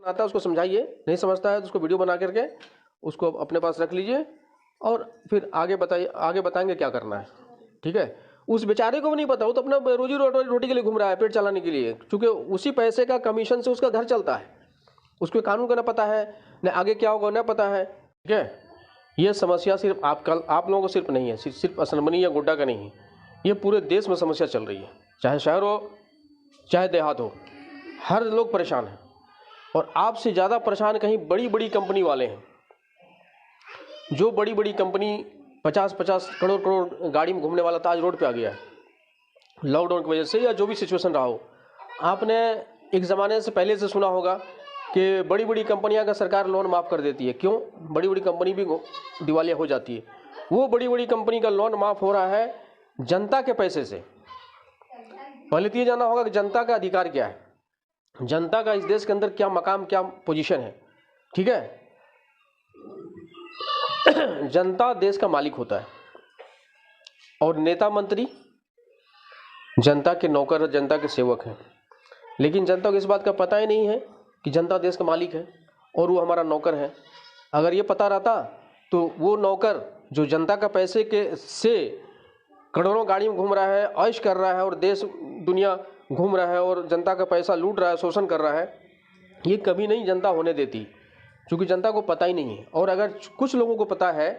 आता है उसको समझाइए, नहीं समझता है तो उसको वीडियो बना करके उसको अपने पास रख लीजिए और फिर आगे बताइए, आगे बताएंगे क्या करना है। ठीक है, उस बेचारे को भी नहीं पता, वो तो अपना रोजी रोटी के लिए घूम रहा है, पेट चलाने के लिए, क्योंकि उसी पैसे का कमीशन से उसका घर चलता है। उसको कानून का ना पता है, न आगे क्या होगा ना पता है। ठीक है, ये समस्या सिर्फ आप लोगों को सिर्फ नहीं है, सिर्फ असलमनी या गोड्डा का नहीं है, ये पूरे देश में समस्या चल रही है, चाहे शहर हो चाहे देहात हो, हर लोग परेशान हैं। और आपसे ज़्यादा परेशान कहीं बड़ी बड़ी कंपनी वाले हैं, जो बड़ी बड़ी कंपनी 50-50 करोड़ गाड़ी में घूमने वाला था, आज रोड पे आ गया है लॉकडाउन की वजह से, या जो भी सिचुएशन रहा हो। आपने एक ज़माने से पहले से सुना होगा कि बड़ी बड़ी कंपनियां का सरकार लोन माफ़ कर देती है। क्यों? बड़ी बड़ी कंपनी भी दिवालिया हो जाती है। वो बड़ी बड़ी कंपनी का लोन माफ़ हो रहा है जनता के पैसे से। पहले तो ये जानना होगा कि जनता का अधिकार क्या है, जनता का इस देश के अंदर क्या मकाम, क्या पोजीशन है। ठीक है, जनता देश का मालिक होता है और नेता मंत्री जनता के नौकर, जनता के सेवक हैं। लेकिन जनता को इस बात का पता ही नहीं है कि जनता देश का मालिक है और वो हमारा नौकर है। अगर ये पता रहता तो वो नौकर जो जनता का पैसे के से करोड़ों गाड़ी में घूम रहा है, ऐश कर रहा है और देश दुनिया घूम रहा है और जनता का पैसा लूट रहा है, शोषण कर रहा है, ये कभी नहीं जनता होने देती, क्योंकि जनता को पता ही नहीं है। और अगर कुछ लोगों को पता है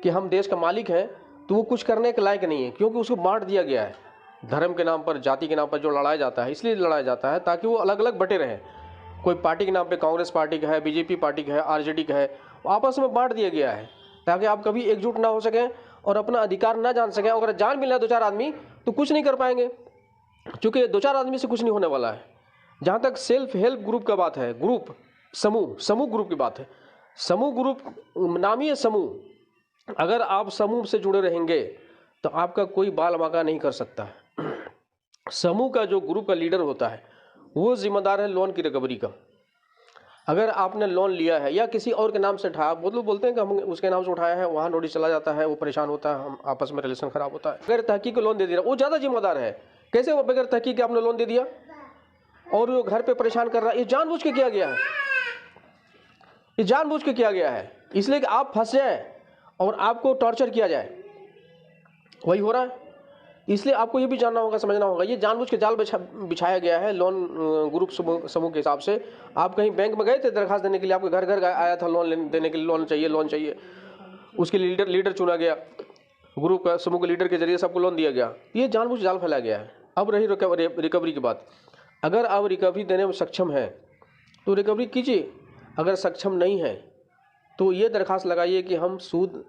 कि हम देश का मालिक हैं तो वो कुछ करने के लायक नहीं है, क्योंकि उसको बांट दिया गया है। धर्म के नाम पर, जाति के नाम पर जो लड़ाया जाता है, इसलिए लड़ाया जाता है ताकि वो अलग अलग बटे रहें। कोई पार्टी के नाम पे कांग्रेस पार्टी का है, बीजेपी पार्टी का है, आरजेडी का है, आपस में बांट दिया गया है ताकि आप कभी एकजुट ना हो सकें और अपना अधिकार ना जान सकें। अगर जान भी लें दो चार आदमी तो कुछ नहीं कर पाएंगे, क्योंकि दो चार आदमी से कुछ नहीं होने वाला है। जहाँ तक सेल्फ हेल्प ग्रुप का बात है, ग्रुप समूह ग्रुप की बात है, समूह ग्रुप नाम ही है समूह। अगर आप समूह से जुड़े रहेंगे तो आपका कोई बाल बांका नहीं कर सकता है। समूह का जो ग्रुप का लीडर होता है वो जिम्मेदार है लोन की रिकवरी का। अगर आपने लोन लिया है या किसी और के नाम से उठाया, बहुत लोग बोलते हैं कि हम उसके नाम से उठाया है, वहाँ नोटिस चला जाता है, वो परेशान होता है, हम आपस में रिलेशन खराब होता है। बगैर तहकीक लोन दे दिया वो ज़्यादा जिम्मेदार है। कैसे वो बगैर तहकीक आपने लोन दे दिया और वो घर पे परेशान कर रहा है? ये जानबूझ के किया गया है, ये जानबूझ के किया गया है, इसलिए कि आप फंस जाए और आपको टॉर्चर किया जाए, वही हो रहा है। इसलिए आपको ये भी जानना होगा, समझना होगा, ये जानबूझ के जाल बिछाया गया है लोन ग्रुप समूह के हिसाब से। आप कहीं बैंक में गए थे दरखास्त देने के लिए, आपके घर घर आया था लोन देने के लिए, लोन चाहिए, उसके लिए लीडर चुना गया, ग्रुप का समूह के लीडर के जरिए सबको लोन दिया गया। ये जानबूझ जाल फैलाया गया है। अब रही रिकवरी की बात, अगर आप रिकवरी देने में सक्षम है तो रिकवरी कीजिए, अगर सक्षम नहीं है तो ये दरखास्त लगाइए कि हम सूद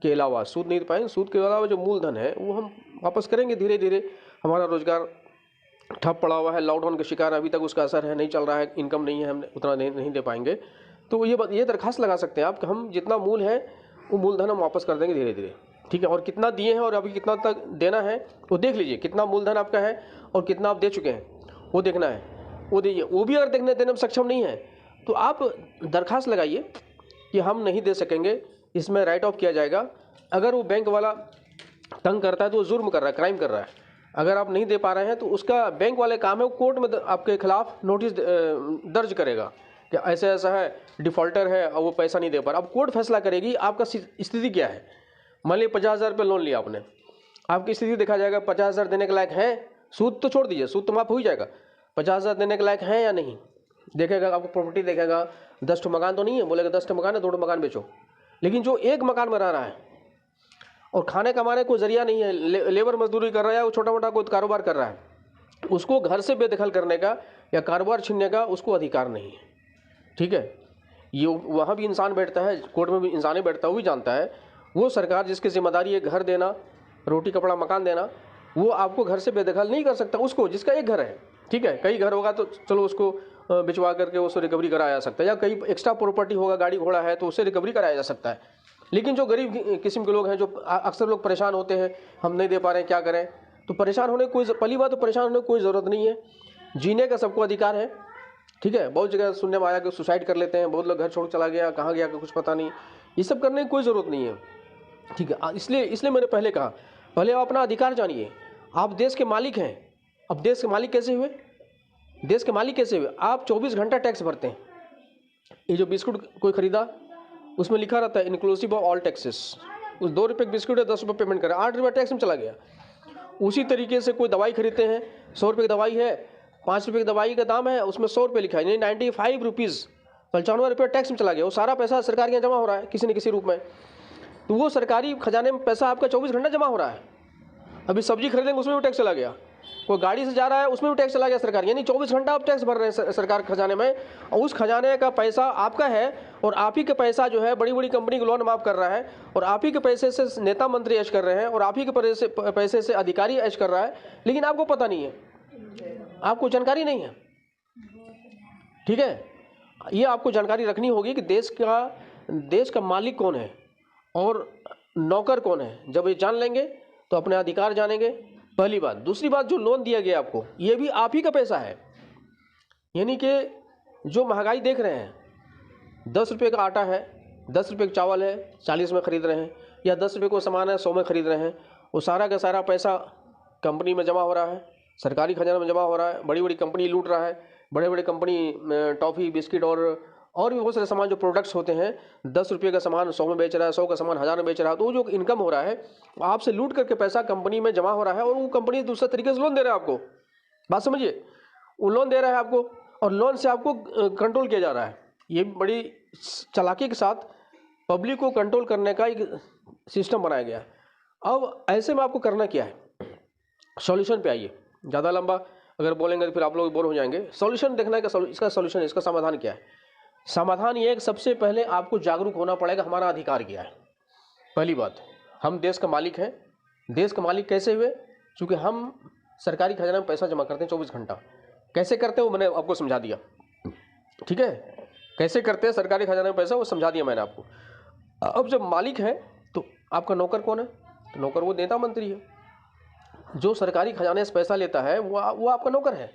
के अलावा, सूद नहीं पाएंगे, सूद के अलावा जो मूलधन है वो हम वापस करेंगे धीरे धीरे। हमारा रोजगार ठप पड़ा हुआ है, लॉकडाउन के शिकार, अभी तक उसका असर है, नहीं चल रहा है, इनकम नहीं है, हम उतना नहीं दे पाएंगे। तो ये दरखास्त लगा सकते हैं आप कि हम जितना मूल है वो मूलधन हम वापस कर देंगे धीरे धीरे। ठीक है, और कितना दिए हैं और अभी कितना तक देना है वो देख लीजिए, कितना मूलधन आपका है और कितना आप दे चुके हैं वो देखना है, वो दीजिए। वो भी अगर देने में सक्षम नहीं है तो आप दरखास्त लगाइए कि हम नहीं दे सकेंगे, इसमें राइट ऑफ किया जाएगा। अगर वो बैंक वाला तंग करता है तो वो जुर्म कर रहा है, क्राइम कर रहा है। अगर आप नहीं दे पा रहे हैं तो उसका बैंक वाले काम है, वो कोर्ट में आपके खिलाफ नोटिस दर्ज करेगा कि ऐसा ऐसा है, डिफ़ॉल्टर है और वो पैसा नहीं दे पा रहा। अब कोर्ट फैसला करेगी आपका स्थिति क्या है। मान लीजिए 50,000 रुपये लोन लिया आपने, आपकी स्थिति देखा जाएगा 50,000 देने के लायक है, सूद तो छोड़ दीजिए, सूद तो माफ हो ही जाएगा, 50,000 देने के लायक है या नहीं देखेगा। आपको प्रॉपर्टी देखेगा, 10 मकान तो नहीं है, बोलेगा 10 मकान है, 2 मकान बेचो। लेकिन जो एक मकान में रह रहा है और खाने कमाने को जरिया नहीं है, लेबर मजदूरी कर रहा है, वो छोटा मोटा कोई कारोबार कर रहा है, उसको घर से बेदखल करने का या कारोबार छीनने का उसको अधिकार नहीं है। ठीक है, ये वहाँ भी इंसान बैठता है, कोर्ट में भी इंसान ही बैठता है, वो भी जानता है। वो सरकार जिसकी जिम्मेदारी है घर देना, रोटी कपड़ा मकान देना, वो आपको घर से बेदखल नहीं कर सकता। उसको जिसका एक घर है, ठीक है, कई घर होगा तो चलो उसको बिचवा करके उसको रिकवरी कराया जा सकता है, या कई एक्स्ट्रा प्रॉपर्टी होगा, गाड़ी घोड़ा है तो उससे रिकवरी कराया जा सकता है। लेकिन जो गरीब किस्म के लोग हैं, जो अक्सर लोग परेशान होते हैं, हम नहीं दे पा रहे हैं, क्या करें, तो परेशान होने कोई, पहली बात तो परेशान होने की कोई ज़रूरत नहीं है। जीने का सबको अधिकार है। ठीक है, बहुत जगह सुनने में आया कि सुसाइड कर लेते हैं, बहुत लोग घर छोड़ चला गया, कहाँ गया कुछ पता नहीं, ये सब करने की कोई ज़रूरत नहीं है। ठीक है, इसलिए मैंने पहले कहा, पहले आप अपना अधिकार जानिए। आप देश के मालिक हैं। अब देश के मालिक कैसे हुए? देश के मालिक कैसे हुए? आप 24 घंटा टैक्स भरते हैं, ये जो बिस्कुट कोई खरीदा उसमें लिखा रहता है इंक्लूसिव ऑफ ऑल टैक्सेस, उस 2 रुपये के बिस्कुट है 10 रुपये पेमेंट करें, 8 रुपये टैक्स में चला गया। उसी तरीके से कोई दवाई खरीदते हैं, 100 रुपये की दवाई है, 5 रुपये की दवाई का दाम है, उसमें 100 रुपये लिखा है, यानी 95 रुपीज़ 95 रुपये टैक्स में चला गया। वो सारा पैसा सरकार के यहाँ जमा हो रहा है किसी न किसी रूप में, तो वो सरकारी खजाने में पैसा आपका 24 घंटा जमा हो रहा है। अभी सब्जी खरीदेंगे उसमें भी टैक्स चला गया, कोई गाड़ी से जा रहा है उसमें भी टैक्स चला गया सरकार, यानी 24 घंटा आप टैक्स भर रहे हैं सरकार खजाने में, और उस खजाने का पैसा आपका है, और आप ही के पैसा जो है बड़ी बड़ी कंपनी को लोन माफ़ कर रहा है, और आप ही के पैसे से नेता मंत्री ऐश कर रहे हैं, और आप ही के पैसे से अधिकारी ऐश कर रहा है, लेकिन आपको पता नहीं है, आपको जानकारी नहीं है। ठीक है, ये आपको जानकारी रखनी होगी कि देश का मालिक कौन है और नौकर कौन है। जब ये जान लेंगे तो अपने अधिकार जानेंगे, पहली बात। दूसरी बात, जो लोन दिया गया आपको ये भी आप ही का पैसा है, यानी कि जो महंगाई देख रहे हैं, 10 रुपये का आटा है, 10 रुपये का चावल है, 40 में ख़रीद रहे हैं, या 10 रुपये को सामान है 100 में ख़रीद रहे हैं, वो सारा का सारा पैसा कंपनी में जमा हो रहा है, सरकारी खजाना में जमा हो रहा है। बड़ी बड़ी कंपनी लूट रहा है, बड़े बड़े कंपनी टॉफ़ी बिस्किट और भी बहुत सारे सामान जो प्रोडक्ट्स होते हैं, 10 रुपये का सामान 100 में बेच रहा है, 100 का सामान 1000 में बेच रहा है, तो वो जो इनकम हो रहा है आपसे लूट करके पैसा कंपनी में जमा हो रहा है, और वो कंपनी दूसरे तरीके से लोन दे रहा है आपको। बात समझिए, वो लोन दे रहा है आपको, और लोन से आपको कंट्रोल किया जा रहा है। ये बड़ी चालाकी के साथ पब्लिक को कंट्रोल करने का एक सिस्टम बनाया गया है। अब ऐसे में आपको करना क्या है, सॉल्यूशन पे आइए। ज़्यादा लंबा अगर बोलेंगे तो फिर आप लोग बोर हो जाएंगे। सॉल्यूशन देखना है कि इसका सॉल्यूशन, इसका समाधान क्या है। समाधान ये है कि सबसे पहले आपको जागरूक होना पड़ेगा, हमारा अधिकार क्या है। पहली बात, हम देश का मालिक हैं। देश का मालिक कैसे हुए? क्योंकि हम सरकारी खजाना में पैसा जमा करते हैं 24 घंटा। कैसे करते हैं वो मैंने आपको समझा दिया, ठीक है, कैसे करते हैं सरकारी खजाना में पैसा वो समझा दिया मैंने आपको। अब जब मालिक है तो आपका नौकर कौन है? तो नौकर वो नेता मंत्री है, जो सरकारी खजाने से पैसा लेता है वो आपका नौकर है।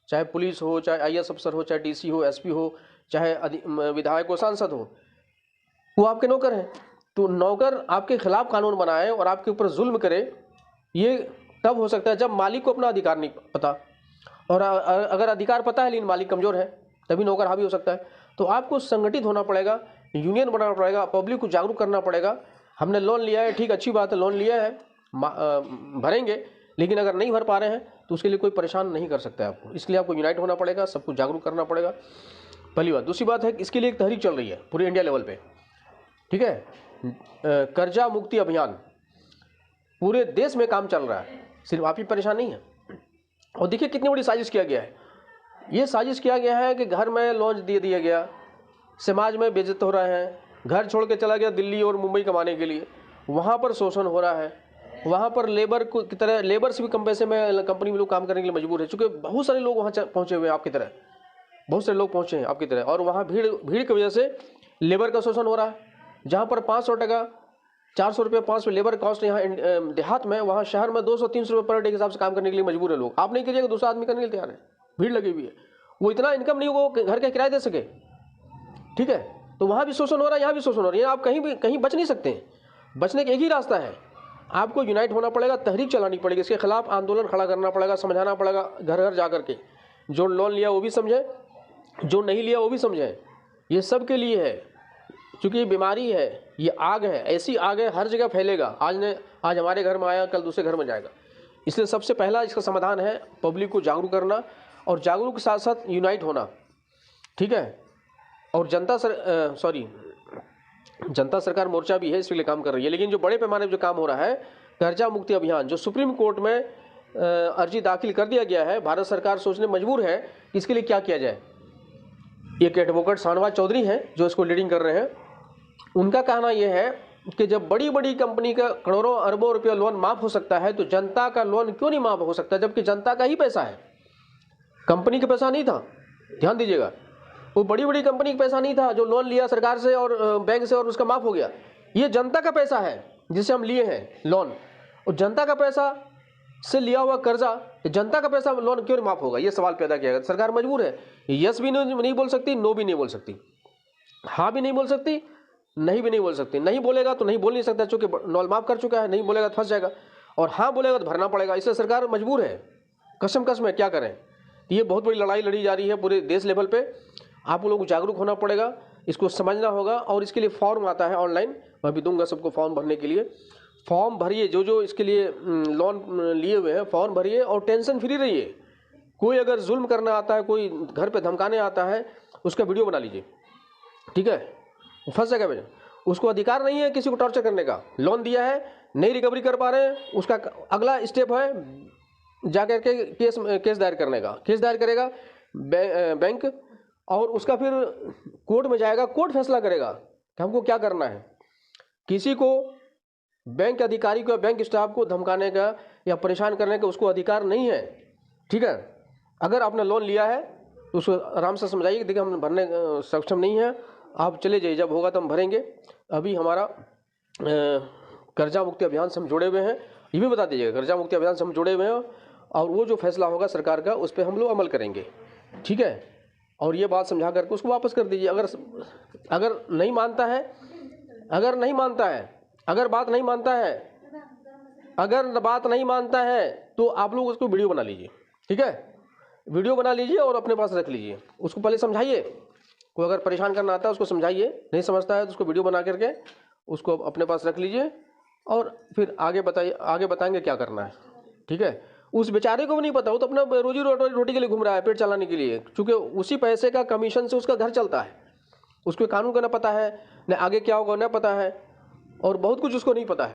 चाहे पुलिस हो, चाहे IAS अफसर हो, चाहे DC हो, SP हो, चाहे विधायक हो, सांसद हो, वो आपके नौकर हैं। तो नौकर आपके खिलाफ कानून बनाए और आपके ऊपर जुल्म करे, ये तब हो सकता है जब मालिक को अपना अधिकार नहीं पता, और अगर अधिकार पता है लेकिन मालिक कमज़ोर है, तभी नौकर हावी हो सकता है। तो आपको संगठित होना पड़ेगा, यूनियन बनाना पड़ेगा, पब्लिक को जागरूक करना पड़ेगा। हमने लोन लिया है, ठीक, अच्छी बात है, लोन लिया है, भरेंगे, लेकिन अगर नहीं भर पा रहे हैं तो उसके लिए कोई परेशान नहीं कर सकता है आपको। इसलिए आपको यूनाइट होना पड़ेगा, सबको जागरूक करना पड़ेगा, पहली बात। दूसरी बात है कि इसके लिए एक तहरीक चल रही है पूरे इंडिया लेवल पे, ठीक है, कर्जा मुक्ति अभियान पूरे देश में काम चल रहा है, सिर्फ आप ही परेशान नहीं है। और देखिए कितनी बड़ी साजिश किया गया है। ये साजिश किया गया है कि घर में लोन दे दिया गया, समाज में बेइज्जत हो रहे हैं, घर छोड़ के चला गया दिल्ली और मुंबई कमाने के लिए, वहाँ पर शोषण हो रहा है, वहाँ पर लेबर की तरह, लेबर से भी कम पैसे में कंपनी में लोग काम करने के लिए मजबूर है, चूँकि बहुत सारे लोग वहाँ पहुँचे हुए हैं आपकी तरह, बहुत सारे लोग पहुँचे हैं आपकी तरह, और वहाँ भीड़ की वजह से लेबर का शोषण हो रहा है। जहाँ पर 500 टका 400 रुपये 500 लेबर कॉस्ट यहाँ देहात में, वहाँ शहर में 200-300 रुपये पर डे के हिसाब से काम करने के लिए मजबूर है लोग। आप नहीं कीजिएगा, दूसरा आदमी करने के लिए तैयार है, भीड़ लगी हुई है, वो इतना इनकम नहीं होगा घर का किराया दे सके, ठीक है। तो वहाँ भी शोषण हो रहा है, यहाँ भी शोषण हो रहा है, आप कहीं बच नहीं सकते हैं। बचने का एक ही रास्ता है, आपको यूनाइट होना पड़ेगा, तहरीक चलानी पड़ेगी, इसके खिलाफ आंदोलन खड़ा करना पड़ेगा, समझाना पड़ेगा घर घर जा करके। जो लोन लिया वो भी समझे, जो नहीं लिया वो भी समझे, ये सब के लिए है, क्योंकि ये बीमारी है, ये आग है, ऐसी आग है हर जगह फैलेगा। आज हमारे घर में आया, कल दूसरे घर में जाएगा। इसलिए सबसे पहला इसका समाधान है पब्लिक को जागरूक करना, और जागरूक के साथ साथ यूनाइट होना, ठीक है। और जनता सरकार मोर्चा भी है, इसके लिए काम कर रही है। लेकिन जो बड़े पैमाने पर जो काम हो रहा है, कर्जा मुक्ति अभियान, जो सुप्रीम कोर्ट में अर्जी दाखिल कर दिया गया है, भारत सरकार सोचने मजबूर है कि इसके लिए क्या किया जाए। एक एडवोकेट शाहनवाज चौधरी हैं जो इसको लीडिंग कर रहे हैं। उनका कहना यह है कि जब बड़ी बड़ी कंपनी का करोड़ों अरबों रुपया लोन माफ़ हो सकता है, तो जनता का लोन क्यों नहीं माफ़ हो सकता, जबकि जनता का ही पैसा है, कंपनी का पैसा नहीं था। ध्यान दीजिएगा, वो बड़ी बड़ी कंपनी का पैसा नहीं था जो लोन लिया सरकार से और बैंक से और उसका माफ़ हो गया। ये जनता का पैसा है जिसे हम लिए हैं लोन, और जनता का पैसा से लिया हुआ कर्जा, जनता का पैसा लोन क्यों नहीं माफ़ होगा, ये सवाल पैदा किया गया। सरकार मजबूर है, यस भी नहीं बोल सकती, नो भी नहीं बोल सकती, हाँ भी नहीं बोल सकती, नहीं भी नहीं बोल सकती। नहीं बोलेगा तो नहीं बोल नहीं सकता, चूँकि लोन माफ़ कर चुका है, नहीं बोलेगा तो फंस जाएगा, और हाँ बोलेगा तो भरना पड़ेगा। इसलिए सरकार मजबूर है, कसम है, क्या करें। ये बहुत बड़ी लड़ाई लड़ी जा रही है पूरे देश लेवल पे। आप लोगों को जागरूक होना पड़ेगा, इसको समझना होगा। और इसके लिए फॉर्म आता है ऑनलाइन, मैं भी दूंगा सबको फॉर्म भरने के लिए। फॉर्म भरिए, जो इसके लिए लोन लिए हुए हैं फॉर्म भरिए और टेंशन फ्री रहिए। कोई अगर जुल्म करना आता है, कोई घर पे धमकाने आता है, उसका वीडियो बना लीजिए, ठीक है, फंस जाएगा भैया। उसको अधिकार नहीं है किसी को टॉर्चर करने का। लोन दिया है, नहीं रिकवरी कर पा रहे हैं, उसका अगला स्टेप है जाकर के केस दायर करने का। केस दायर करेगा बैंक, और उसका फिर कोर्ट में जाएगा, कोर्ट फैसला करेगा कि हमको क्या करना है। किसी को, बैंक अधिकारी को, बैंक स्टाफ को धमकाने का या परेशान करने का उसको अधिकार नहीं है, ठीक है। अगर आपने लोन लिया है तो उसको आराम से समझाइए कि देखिए हम भरने सक्षम नहीं है, आप चले जाइए, जब होगा तो हम भरेंगे। अभी हमारा कर्जा मुक्ति अभियान से हम जुड़े हुए हैं, ये भी बता दीजिएगा, कर्जा मुक्ति अभियान से हम जुड़े हुए हैं, और वो जो फैसला होगा सरकार का उस पर हम लोग अमल करेंगे, ठीक है। और ये बात समझा करके उसको वापस कर दीजिए। अगर नहीं मानता है, अगर बात नहीं मानता है तो आप लोग उसको वीडियो बना लीजिए, ठीक है। वीडियो बना लीजिए और अपने पास रख लीजिए। उसको पहले समझाइए, कोई अगर परेशान करना आता है उसको समझाइए, नहीं समझता है तो उसको वीडियो बना करके उसको अपने पास रख लीजिए, और फिर आगे बताएंगे क्या करना है, ठीक है। उस बेचारे को भी नहीं पता, वो तो अपना रोजी रोटी के लिए घूम रहा है, पेट चलाने के लिए, क्योंकि उसी पैसे का कमीशन से उसका घर चलता है। उसको कानून का ना पता है, न आगे क्या होगा ना पता है, और बहुत कुछ उसको नहीं पता है।